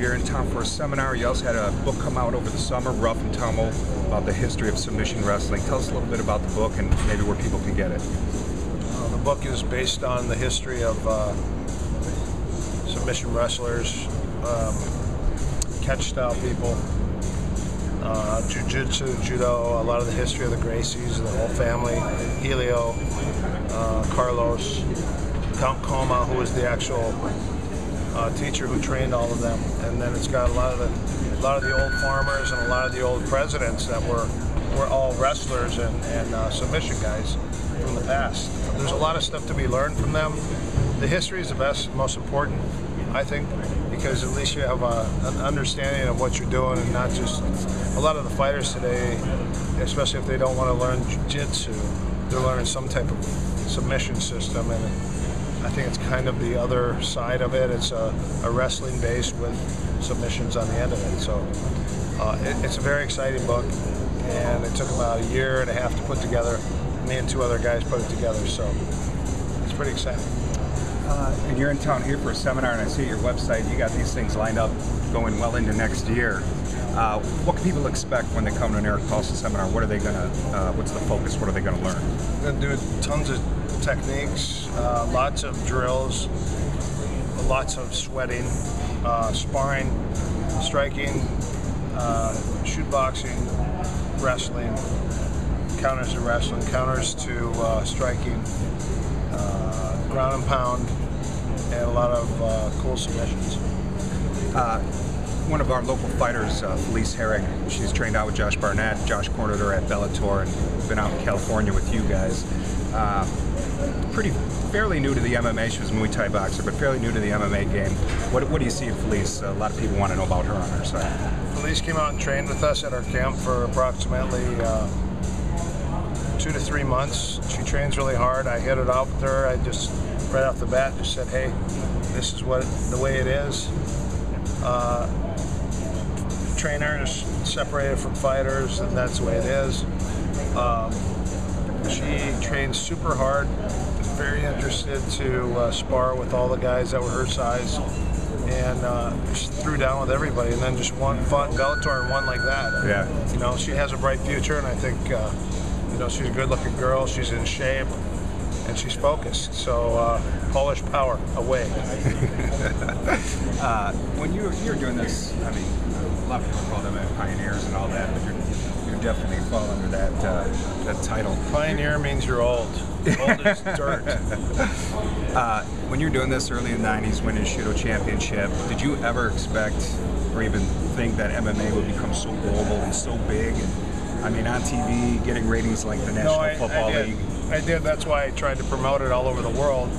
you're in town for a seminar. You also had a book come out over the summer, Rough and Tumble, about the history of submission wrestling. Tell us a little bit about the book and maybe where people can get it. The book is based on the history of submission wrestlers, catch style people, Jiu Jitsu, Judo, a lot of the history of the Gracies, the whole family, Helio, Carlos, Count Coma, who was the actual teacher who trained all of them, and then it's got a lot of the old farmers and a lot of the old presidents that were all wrestlers and submission guys from the past. There's a lot of stuff to be learned from them. The history is the best, most important, I think, because at least you have an understanding of what you're doing, and not just a lot of the fighters today, especially if they don't want to learn jiu-jitsu, they're learning some type of submission system, and I think it's kind of the other side of it. It's a wrestling base with submissions on the end of it. So it's a very exciting book, and it took about a year and a half to put together. Me and two other guys put it together, so it's pretty exciting. And you're in town here for a seminar, and I see your website, you got these things lined up going well into next year. What can people expect when they come to an Erik Paulson seminar? What are they gonna, what's the focus? What are they gonna learn? We're gonna do tons of techniques, lots of drills, lots of sweating, sparring, striking, shoot boxing, wrestling, counters to wrestling, counters to striking, ground and pound, and a lot of cool submissions. One of our local fighters, Felice Herrig, she's trained out with Josh Barnett. Josh cornered her at Bellator and been out in California with you guys. Fairly new to the MMA. She was a Muay Thai boxer, but fairly new to the MMA game. What do you see in Felice? A lot of people want to know about her on her side. Felice came out and trained with us at our camp for approximately 2 to 3 months. She trains really hard. I hit it out with her. I just, right off the bat, just said, hey, this is the way it is. Trainers separated from fighters, and that's the way it is. She trains super hard, very interested to spar with all the guys that were her size, and just threw down with everybody, and then just fought Bellator and won like that. Yeah. You know, she has a bright future, and I think you know, she's a good-looking girl. She's in shape, and she's focused. So Polish power away. When you're doing this, I mean, a lot of people call them pioneers and all that, but you definitely fall under that title. Pioneer means you're old. Old as dirt. When you're doing this early in the 90s, winning a SHOOTO championship, did you ever expect or even think that MMA would become so global and so big? And, I mean, on TV, getting ratings like the National Football League. I did. That's why I tried to promote it all over the world.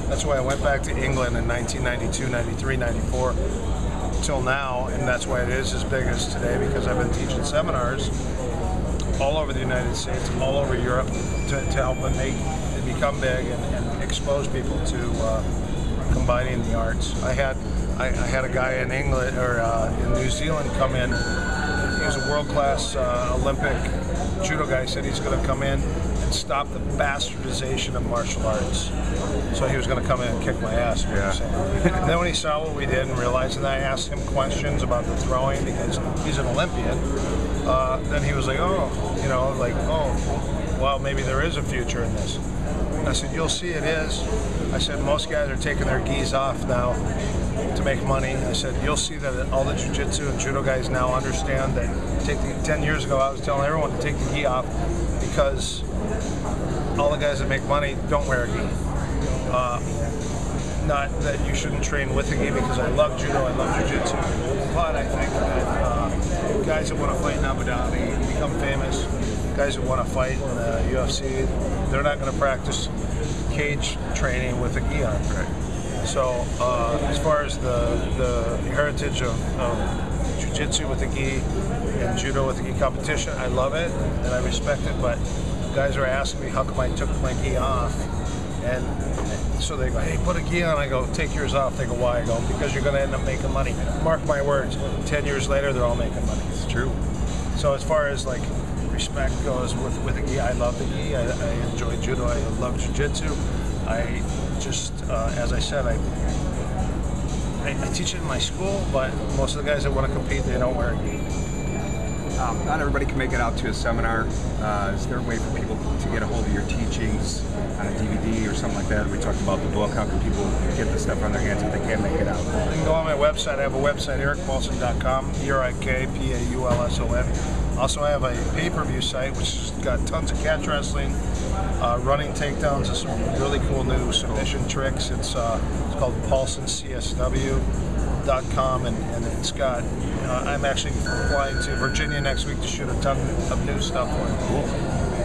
That's why I went back to England in 1992, 93, 94, till now, and that's why it is as big as today, because I've been teaching seminars all over the United States, all over Europe, to help them become big and expose people to combining the arts. I had a guy in England or in New Zealand come in. He was a world-class Olympic judo guy. He said he's going to come in and stop the bastardization of martial arts. So he was going to come in and kick my ass. Yeah. And then when he saw what we did and realized, and I asked him questions about the throwing because he's an Olympian, then he was like, oh, you know, like, oh, well, maybe there is a future in this. And I said, you'll see it is. I said, most guys are taking their gis off now to make money. I said, you'll see that all the jiu-jitsu and judo guys now understand that 10 years ago I was telling everyone to take the gi off because all the guys that make money don't wear a gi. Not that you shouldn't train with a gi, because I love judo, I love jiu-jitsu, but I think that guys that want to fight in Abu Dhabi, become famous, guys that want to fight in the UFC, they're not going to practice cage training with a gi on. Right. So as far as the heritage of jiu-jitsu with the gi and judo with the gi competition, I love it and I respect it, but guys are asking me how come I took my gi off, and so they go, hey, put a gi on. I go, take yours off. They go, why? I go, because you're going to end up making money. Mark my words, 10 years later they're all making money. It's true. So as far as like respect goes with the gi, I love the gi. I enjoy judo. I love jiu-jitsu. I just, as I said, I teach it in my school, but most of the guys that want to compete, they don't wear a gi. Not everybody can make it out to a seminar. Is there a way for people to get a hold of your teachings on a DVD or something like that? We talked about the book. How can people get the stuff on their hands if they can't make it out? You can go on my website. I have a website, erikpaulson.com, ERIKPAULSON. Also, I have a pay-per-view site, which has got tons of catch wrestling, running takedowns, and some really cool new submission tricks. It's called PaulsonCSW.com, and it's got. I'm actually flying to Virginia next week to shoot a ton of new stuff for it. Cool.